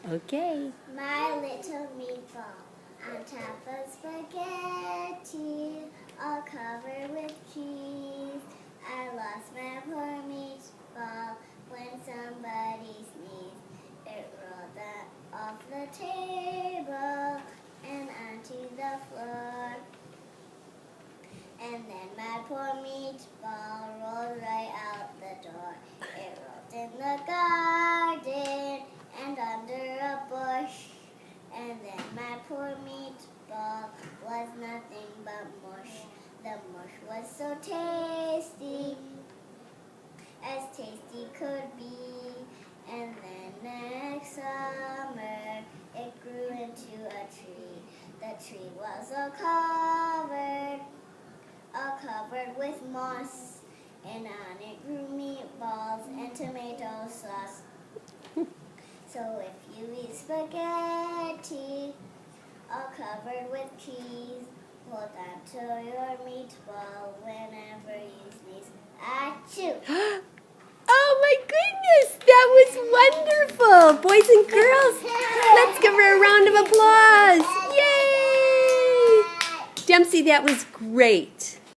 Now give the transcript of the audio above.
Okay. My little meatball on top of spaghetti, all covered with cheese. I lost my poor meatball when somebody sneezed. It rolled off the table and onto the floor. And then my poor meatball rolled right out the door. It rolled in the garden and under a bush. And then my poor meatball was nothing but mush. The mush was so tasty, as tasty could be. And then next summer, it grew into a tree. The tree was all covered with moss, and on it grew meatballs and tomato sauce. So if you eat spaghetti, all covered with cheese, hold on to your meatball whenever you sneeze. Achoo! Oh my goodness, that was wonderful. Boys and girls, let's give her a round of applause. Yay! Dempsey, that was great.